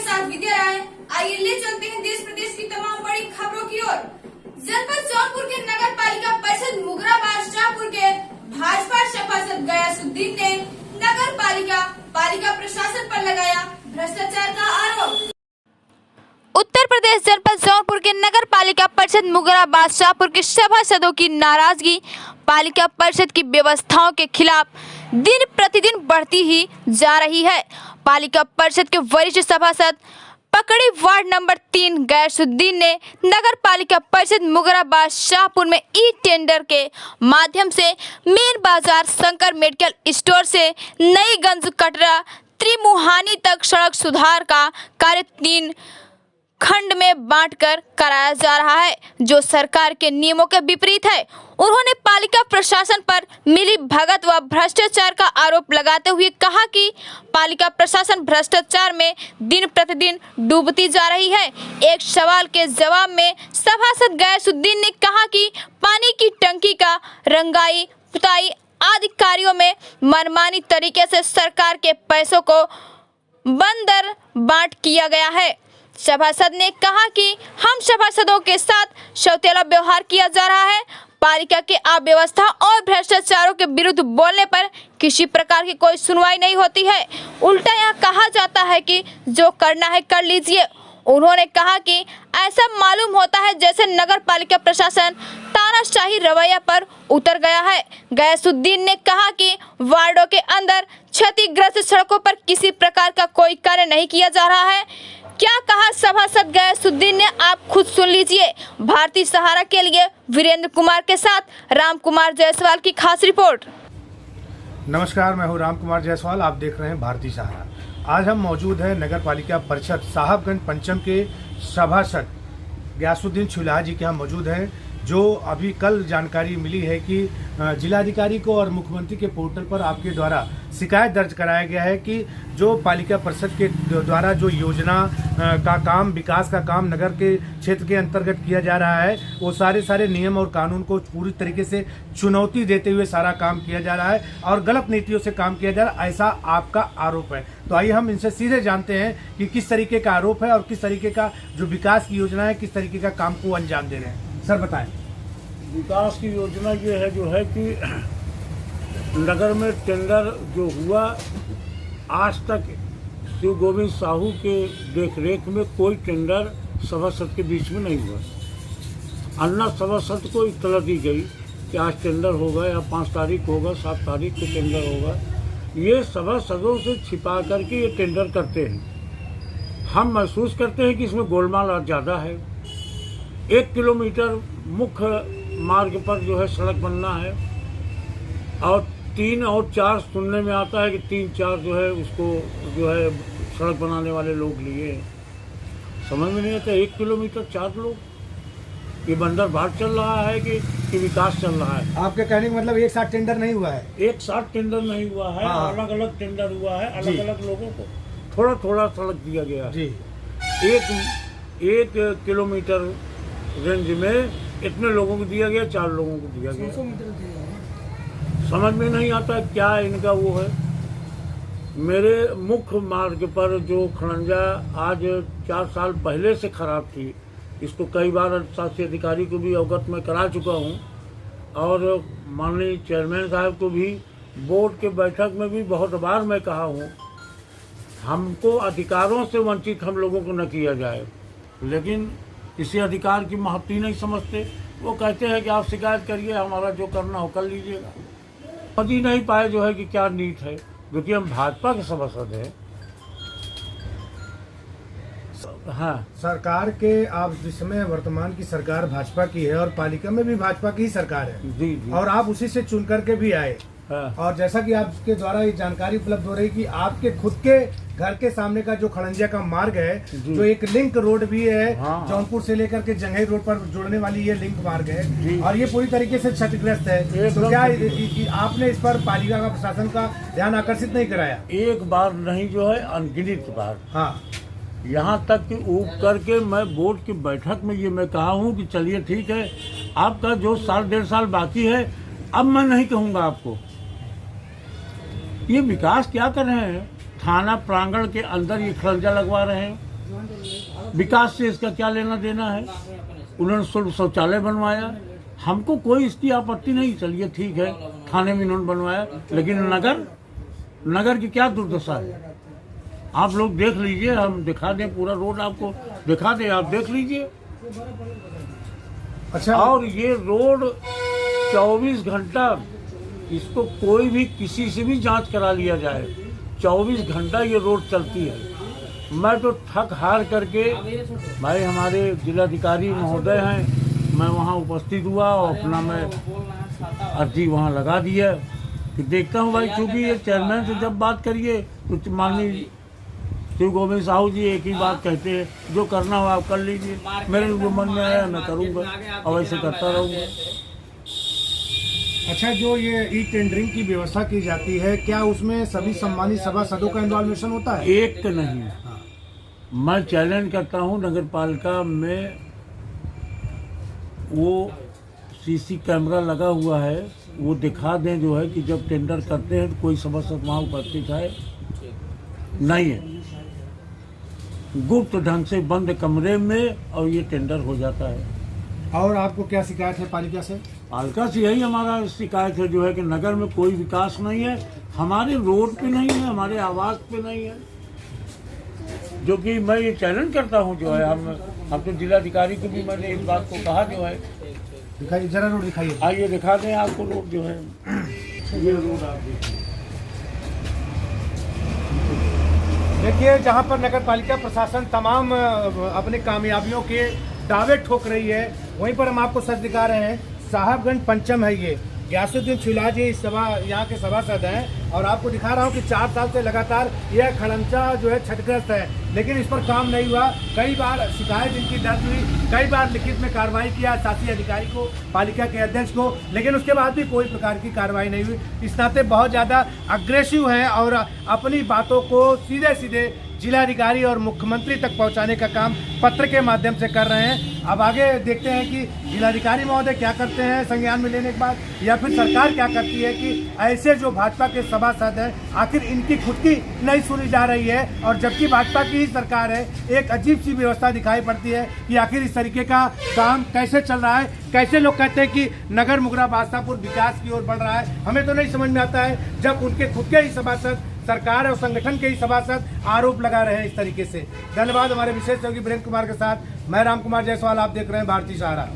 साथ विद्या राय। आइए ले चलते हैं देश प्रदेश की तमाम बड़ी खबरों की ओर। जनपद जौनपुर के नगर पालिका परिषद मुगराबाद शाहपुर के भाजपा सभासद गयासुद्दीन ने नगर पालिका प्रशासन पर लगाया भ्रष्टाचार का आरोप। उत्तर प्रदेश जनपद जौनपुर के नगर पालिका परिषद मुगराबाद शाहपुर के सभासदों की नाराजगी पालिका परिषद की व्यवस्थाओं के खिलाफ दिन प्रतिदिन बढ़ती ही जा रही है। पालिका परिषद के वरिष्ठ सभासद पकड़ी वार्ड नंबर 3 गयासुद्दीन ने नगर पालिका परिषद मुगराबाद शाहपुर में ई टेंडर के माध्यम से मेन बाजार शंकर मेडिकल स्टोर से नईगंज कटरा त्रिमुहानी तक सड़क सुधार का कार्य 3 खंड में बांटकर कराया जा रहा है, जो सरकार के नियमों के विपरीत है। उन्होंने पालिका प्रशासन पर मिली भगत व भ्रष्टाचार का आरोप लगाते हुए कहा कि पालिका प्रशासन भ्रष्टाचार में दिन प्रतिदिन डूबती जा रही है। एक सवाल के जवाब में सभासद गयासुद्दीन ने कहा कि पानी की टंकी का रंगाई पुताई आदि कार्यों में मनमानी तरीके से सरकार के पैसों को बंदर बांट किया गया है। सभासद ने कहा कि हम सभासदों के साथ सौतेला व्यवहार किया जा रहा है। पालिका के अव्यवस्था और भ्रष्टाचारों के विरुद्ध बोलने पर किसी प्रकार की कोई सुनवाई नहीं होती है। उल्टा यह कहा जाता है कि जो करना है कर लीजिए। उन्होंने कहा कि ऐसा मालूम होता है जैसे नगर पालिका प्रशासन तानाशाही रवैया पर उतर गया है। गयासुद्दीन ने कहा कि वार्डों के अंदर क्षतिग्रस्त सड़कों पर किसी प्रकार का कोई कार्य नहीं किया जा रहा है। क्या कहा सभासद गयासुद्दीन ने, आप खुद सुन लीजिए। भारतीय सहारा के लिए वीरेंद्र कुमार के साथ राम कुमार जायसवाल की खास रिपोर्ट। नमस्कार, मैं हूं राम कुमार जायसवाल। आप देख रहे हैं भारतीय सहारा। आज हम मौजूद हैं नगर पालिका परिषद साहबगंज पंचम के सभासद गयासुद्दीन छुलाहा जी के यहाँ मौजूद हैं, जो अभी कल जानकारी मिली है कि जिलाधिकारी को और मुख्यमंत्री के पोर्टल पर आपके द्वारा शिकायत दर्ज कराया गया है कि जो पालिका परिषद के द्वारा जो योजना का काम, विकास का काम नगर के क्षेत्र के अंतर्गत किया जा रहा है, वो सारे नियम और कानून को पूरी तरीके से चुनौती देते हुए सारा काम किया जा रहा है और गलत नीतियों से काम किया जा रहा है, ऐसा आपका आरोप है। तो आइए हम इनसे सीधे जानते हैं कि किस तरीके का आरोप है और किस तरीके का जो विकास की योजना है, किस तरीके का काम को अंजाम दे रहे हैं। सर बताएं। विकास की योजना ये है कि नगर में टेंडर जो हुआ, आज तक शिव गोविंद साहू के देखरेख में कोई टेंडर सभासद के बीच में नहीं हुआ। अन्ना सभासद को इत्तला दी गई कि आज टेंडर होगा या 5 तारीख होगा, 7 तारीख को टेंडर होगा। ये सभासदों से छिपा करके ये टेंडर करते हैं। हम महसूस करते हैं कि इसमें गोलमाल ज़्यादा है। 1 किलोमीटर मुख्य मार्ग पर जो है सड़क बनना है और 3 और 4 सुनने में आता है कि 3-4 जो है उसको जो है सड़क बनाने वाले लोग लिए। समझ में नहीं आता 1 किलोमीटर 4 लोग। ये बंदर बाट चल रहा है कि विकास चल रहा है। आपके कहने का मतलब एक साथ टेंडर नहीं हुआ है? एक साथ टेंडर नहीं हुआ है। हाँ। अलग अलग टेंडर हुआ है। अलग अलग लोगों को थोड़ा थोड़ा सड़क दिया गया जी। एक किलोमीटर रेंज में इतने लोगों को दिया गया, 4 लोगों को दिया गया। समझ में नहीं आता क्या इनका वो है। मेरे मुख्य मार्ग पर जो खड़ंजा आज 4 साल पहले से खराब थी, इसको कई बार शासी अधिकारी को भी अवगत में करा चुका हूँ और माननीय चेयरमैन साहब को भी बोर्ड के बैठक में भी बहुत बार मैं कहा हूँ, हमको अधिकारों से वंचित हम लोगों को न किया जाए। लेकिन किसी अधिकार की महत्व ही नहीं समझते। वो कहते हैं कि आप शिकायत करिए, हमारा जो करना हो कर लीजिएगा। समझ ही नहीं पाए जो है कि क्या नीति है, क्योंकि हम भाजपा के सभासद हैं। हाँ, सरकार के आप जिसमें वर्तमान की सरकार भाजपा की है और पालिका में भी भाजपा की ही सरकार है। जी जी। और आप उसी से चुन करके भी आए। हाँ। और जैसा कि आपके द्वारा ये जानकारी उपलब्ध हो रही कि आपके खुद के घर के सामने का जो खड़ंजिया का मार्ग है, जो एक लिंक रोड भी है, हाँ। जौनपुर से लेकर के जंघई रोड पर जोड़ने वाली ये लिंक मार्ग है और ये पूरी तरीके से क्षतिग्रस्त है। तो क्या आपने इस पर पालिका का प्रशासन का ध्यान आकर्षित नहीं कराया? एक बार नहीं जो है अनगिनत बार। हाँ, यहाँ तक कि ऊप करके मैं बोर्ड की बैठक में ये मैं कहा हूँ कि चलिए ठीक है, आपका जो 1.5 साल बाकी है, अब मैं नहीं कहूँगा आपको। ये विकास क्या कर रहे हैं? थाना प्रांगण के अंदर ये खड़ंजा लगवा रहे हैं। विकास से इसका क्या लेना देना है। उन्होंने शौचालय बनवाया, हमको कोई इसकी आपत्ति नहीं, चलिए ठीक है, थाने में इन्होंने बनवाया, लेकिन नगर की क्या दुर्दशा है आप लोग देख लीजिए। हम दिखा दें, पूरा रोड आपको दिखा दें, आप देख लीजिए। अच्छा, और ये रोड 24 घंटा, इसको कोई भी किसी से भी जांच करा लिया जाए, 24 घंटा ये रोड चलती है। मैं तो थक हार करके, भाई हमारे जिलाधिकारी महोदय हैं, मैं वहाँ उपस्थित हुआ और अपना मैं अर्जी वहाँ लगा दिया कि देखता हूँ भाई, क्योंकि ये चेयरमैन से जब बात करिए तो माननीय शिव गोविंद साहू जी एक ही बात कहते हैं, जो करना हो आप कर लीजिए, मेरे जो मन में आया मैं करूँगा और ऐसे करता रहूँगा। अच्छा, जो ये ई टेंडरिंग की व्यवस्था की जाती है, क्या उसमें सभी सम्मानित सभासदों का इन्वॉल्वेशन होता है? एक नहीं। मैं चैलेंज करता हूँ नगर पालिका में वो सीसी कैमरा लगा हुआ है, वो दिखा दें जो है कि जब टेंडर करते हैं तो कोई सभासद वहाँ उपस्थित है नहीं है, गुप्त ढंग से बंद कमरे में और ये टेंडर हो जाता है। और आपको क्या शिकायत है पालिका से? पालिका से यही हमारा शिकायत है जो है कि नगर में कोई विकास नहीं है, हमारे रोड पे नहीं है, हमारे आवास पे नहीं है, जो कि मैं ये चैलेंज करता हूँ जो है। हम तो जिलाधिकारी को भी मैंने इस बात को कहा जो है। दिखाइए जरा, रोड दिखाइए। आइए दिखा दें आपको रोड जो है, ये रोड आप देखिए, जहाँ पर नगर पालिका प्रशासन तमाम अपनी कामयाबियों के दावे ठोक रही है, वहीं पर हम आपको सच दिखा रहे हैं। साहबगंज पंचम है ये, गयासुद्दीन छुला जी यहाँ के सभासद हैं, और आपको दिखा रहा हूँ कि 4 साल से लगातार यह खड़ंजा जो है क्षतिग्रस्त है, लेकिन इस पर काम नहीं हुआ। कई बार शिकायत इनकी दर्ज हुई, कई बार लिखित में कार्रवाई किया शासी अधिकारी को, पालिका के अध्यक्ष को, लेकिन उसके बाद भी कोई प्रकार की कार्रवाई नहीं हुई। इस नाते बहुत ज़्यादा अग्रेसिव है और अपनी बातों को सीधे सीधे जिलाधिकारी और मुख्यमंत्री तक पहुंचाने का काम पत्र के माध्यम से कर रहे हैं। अब आगे देखते हैं कि जिलाधिकारी महोदय क्या करते हैं संज्ञान में लेने के बाद, या फिर सरकार क्या करती है कि ऐसे जो भाजपा के सभासद हैं आखिर इनकी खुद की नहीं सुनी जा रही है, और जबकि भाजपा की ही सरकार है। एक अजीब सी व्यवस्था दिखाई पड़ती है कि आखिर इस तरीके का काम कैसे चल रहा है। कैसे लोग कहते हैं कि नगर मुगरा बादशाहपुर विकास की ओर बढ़ रहा है, हमें तो नहीं समझ में आता है, जब उनके खुद के ही सभासद, सरकार और संगठन के ही सभासद आरोप लगा रहे हैं इस तरीके से। धन्यवाद हमारे विशेष सहयोगी वीरेंद्र कुमार के साथ। मैं राम कुमार जायसवाल, आप देख रहे हैं भारतीय सहारा।